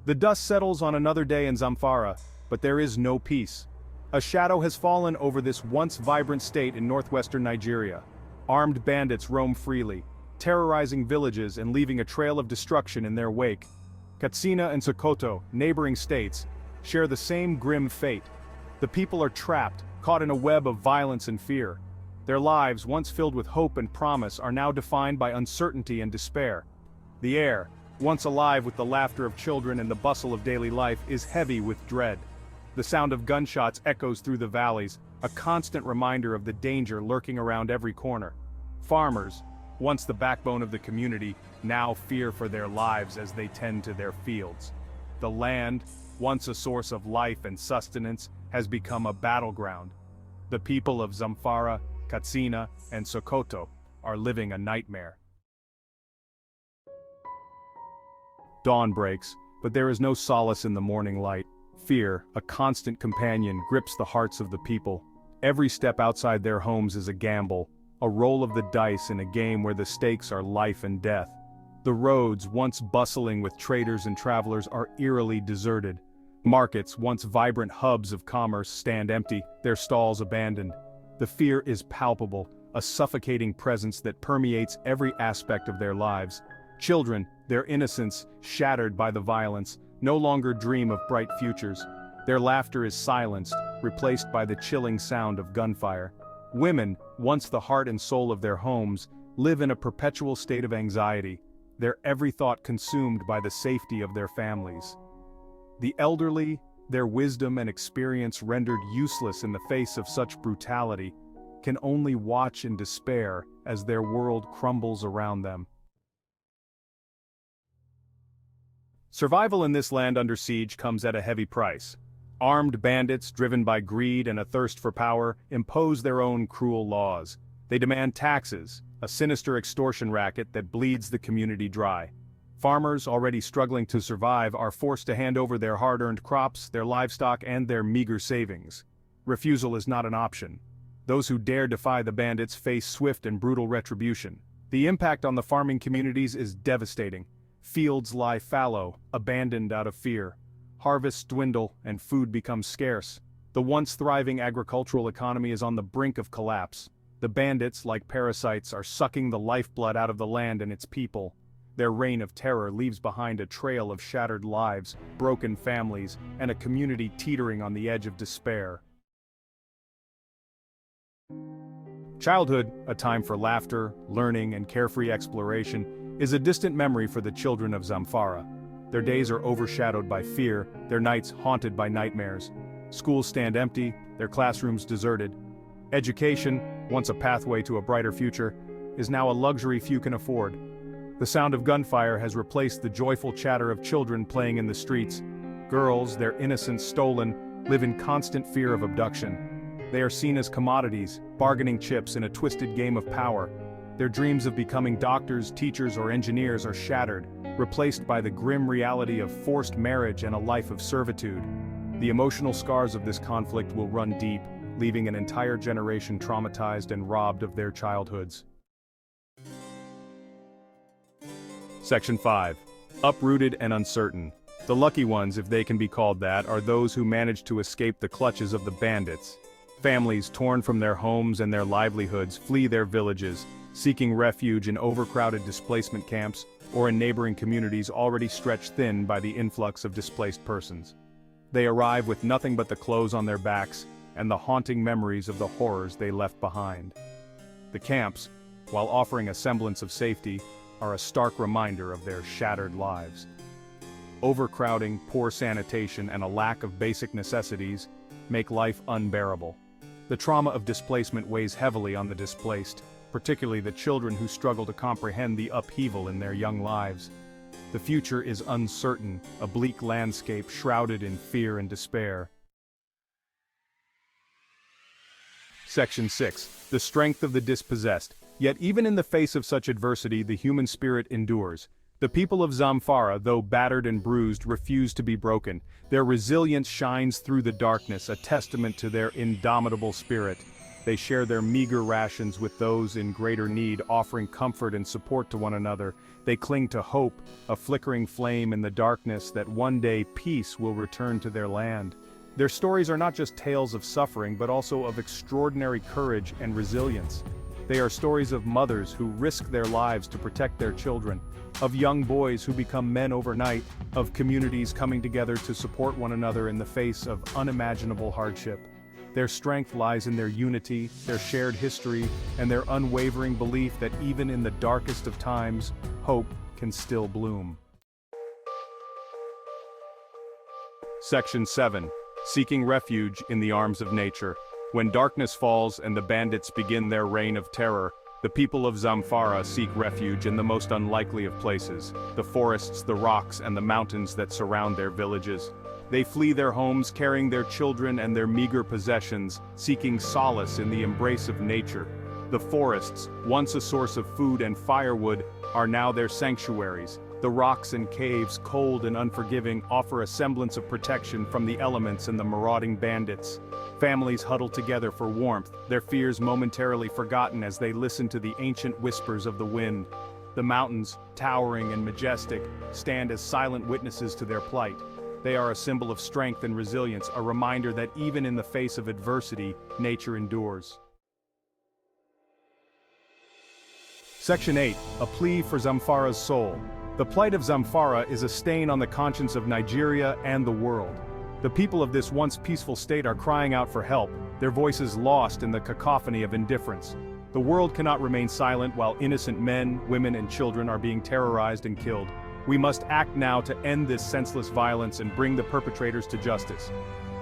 The dust settles on another day in Zamfara, but there is no peace. A shadow has fallen over this once vibrant state in northwestern Nigeria. Armed bandits roam freely, terrorizing villages and leaving a trail of destruction in their wake. Katsina and Sokoto, neighboring states, share the same grim fate. The people are trapped, caught in a web of violence and fear. Their lives, once filled with hope and promise, are now defined by uncertainty and despair. The air, once alive with the laughter of children and the bustle of daily life, is heavy with dread. The sound of gunshots echoes through the valleys, a constant reminder of the danger lurking around every corner. Farmers, once the backbone of the community, now fear for their lives as they tend to their fields. The land, once a source of life and sustenance, has become a battleground. The people of Zamfara, Katsina, and Sokoto are living a nightmare. Dawn breaks, but there is no solace in the morning light. Fear, a constant companion, grips the hearts of the people. Every step outside their homes is a gamble, a roll of the dice in a game where the stakes are life and death. The roads, once bustling with traders and travelers, are eerily deserted. Markets, once vibrant hubs of commerce, stand empty, their stalls abandoned. The fear is palpable, a suffocating presence that permeates every aspect of their lives. Children, their innocence shattered by the violence, no longer dream of bright futures. Their laughter is silenced, replaced by the chilling sound of gunfire. Women, once the heart and soul of their homes, live in a perpetual state of anxiety, their every thought consumed by the safety of their families. The elderly, their wisdom and experience rendered useless in the face of such brutality, can only watch in despair as their world crumbles around them. Survival in this land under siege comes at a heavy price. Armed bandits, driven by greed and a thirst for power, impose their own cruel laws. They demand taxes, a sinister extortion racket that bleeds the community dry. Farmers, already struggling to survive, are forced to hand over their hard-earned crops, their livestock, and their meager savings. Refusal is not an option. Those who dare defy the bandits face swift and brutal retribution. The impact on the farming communities is devastating. Fields lie fallow, abandoned out of fear. Harvests dwindle, and food becomes scarce. The once thriving agricultural economy is on the brink of collapse. The bandits, like parasites, are sucking the lifeblood out of the land and its people. Their reign of terror leaves behind a trail of shattered lives, broken families, and a community teetering on the edge of despair. Childhood, a time for laughter, learning, and carefree exploration, is a distant memory for the children of Zamfara. Their days are overshadowed by fear, their nights haunted by nightmares. Schools stand empty, their classrooms deserted. Education, once a pathway to a brighter future, is now a luxury few can afford. The sound of gunfire has replaced the joyful chatter of children playing in the streets. Girls, their innocence stolen, live in constant fear of abduction. They are seen as commodities, bargaining chips in a twisted game of power. Their dreams of becoming doctors, teachers, or engineers are shattered, replaced by the grim reality of forced marriage and a life of servitude. The emotional scars of this conflict will run deep, leaving an entire generation traumatized and robbed of their childhoods. Section 5. Uprooted and uncertain. The lucky ones, if they can be called that, are those who manage to escape the clutches of the bandits. Families torn from their homes and their livelihoods flee their villages, seeking refuge in overcrowded displacement camps or in neighboring communities already stretched thin by the influx of displaced persons. They arrive with nothing but the clothes on their backs and the haunting memories of the horrors they left behind. The camps, while offering a semblance of safety, are a stark reminder of their shattered lives. Overcrowding, poor sanitation, and a lack of basic necessities make life unbearable. The trauma of displacement weighs heavily on the displaced, particularly the children who struggle to comprehend the upheaval in their young lives. The future is uncertain, a bleak landscape shrouded in fear and despair. Section 6. The strength of the dispossessed. Yet even in the face of such adversity, the human spirit endures. The people of Zamfara, though battered and bruised, refuse to be broken. Their resilience shines through the darkness, a testament to their indomitable spirit. They share their meager rations with those in greater need, offering comfort and support to one another. They cling to hope, a flickering flame in the darkness that one day peace will return to their land. Their stories are not just tales of suffering but also of extraordinary courage and resilience. They are stories of mothers who risk their lives to protect their children, of young boys who become men overnight, of communities coming together to support one another in the face of unimaginable hardship. Their strength lies in their unity, their shared history, and their unwavering belief that even in the darkest of times, hope can still bloom. Section 7. Seeking refuge in the arms of nature. When darkness falls and the bandits begin their reign of terror, the people of Zamfara seek refuge in the most unlikely of places, the forests, the rocks, and the mountains that surround their villages. They flee their homes carrying their children and their meager possessions, seeking solace in the embrace of nature. The forests, once a source of food and firewood, are now their sanctuaries. The rocks and caves, cold and unforgiving, offer a semblance of protection from the elements and the marauding bandits. Families huddle together for warmth, their fears momentarily forgotten as they listen to the ancient whispers of the wind. The mountains, towering and majestic, stand as silent witnesses to their plight. They are a symbol of strength and resilience, a reminder that even in the face of adversity, nature endures. Section 8. A plea for Zamfara's soul. The plight of Zamfara is a stain on the conscience of Nigeria and the world. The people of this once peaceful state are crying out for help, their voices lost in the cacophony of indifference. The world cannot remain silent while innocent men, women, and children are being terrorized and killed. We must act now to end this senseless violence and bring the perpetrators to justice.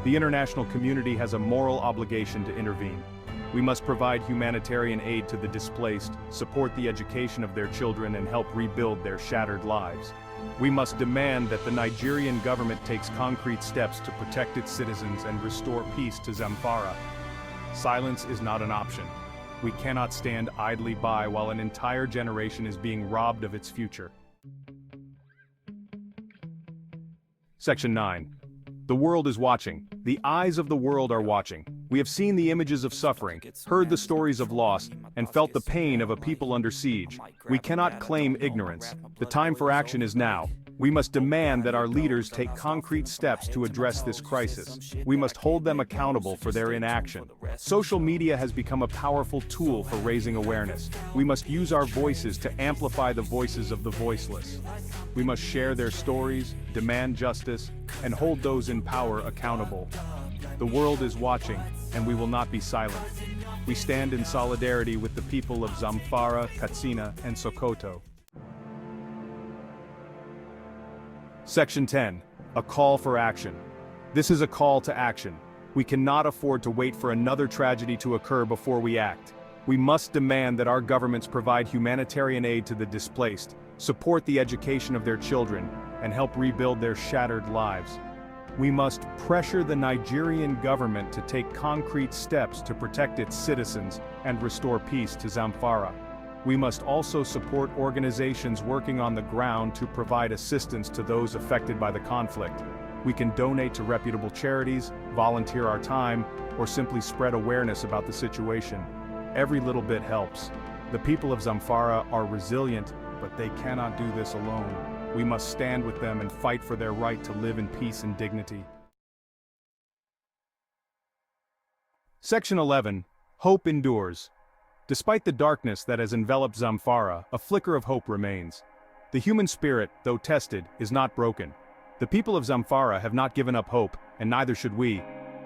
The international community has a moral obligation to intervene. We must provide humanitarian aid to the displaced, support the education of their children, and help rebuild their shattered lives. We must demand that the Nigerian government takes concrete steps to protect its citizens and restore peace to Zamfara. Silence is not an option. We cannot stand idly by while an entire generation is being robbed of its future. Section 9. The world is watching. The eyes of the world are watching. We have seen the images of suffering, heard the stories of loss, and felt the pain of a people under siege. We cannot claim ignorance. The time for action is now. We must demand that our leaders take concrete steps to address this crisis. We must hold them accountable for their inaction. Social media has become a powerful tool for raising awareness. We must use our voices to amplify the voices of the voiceless. We must share their stories, demand justice, and hold those in power accountable. The world is watching, and we will not be silent. We stand in solidarity with the people of Zamfara, Katsina, and Sokoto. Section 10. A call for action. This is a call to action. We cannot afford to wait for another tragedy to occur before we act. We must demand that our governments provide humanitarian aid to the displaced, support the education of their children, and help rebuild their shattered lives. We must pressure the Nigerian government to take concrete steps to protect its citizens and restore peace to Zamfara. We must also support organizations working on the ground to provide assistance to those affected by the conflict. We can donate to reputable charities, volunteer our time, or simply spread awareness about the situation. Every little bit helps. The people of Zamfara are resilient, but they cannot do this alone. We must stand with them and fight for their right to live in peace and dignity. Section 11. Hope endures. Despite the darkness that has enveloped Zamfara, a flicker of hope remains. The human spirit, though tested, is not broken. The people of Zamfara have not given up hope, and neither should we.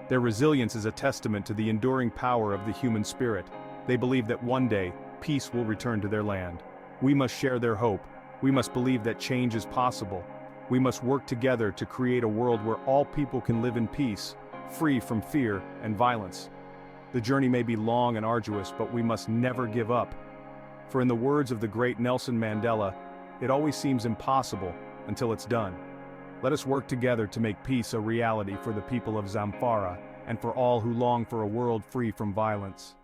Their resilience is a testament to the enduring power of the human spirit. They believe that one day, peace will return to their land. We must share their hope. We must believe that change is possible. We must work together to create a world where all people can live in peace, free from fear and violence. The journey may be long and arduous, but we must never give up. For in the words of the great Nelson Mandela, it always seems impossible until it's done. Let us work together to make peace a reality for the people of Zamfara and for all who long for a world free from violence.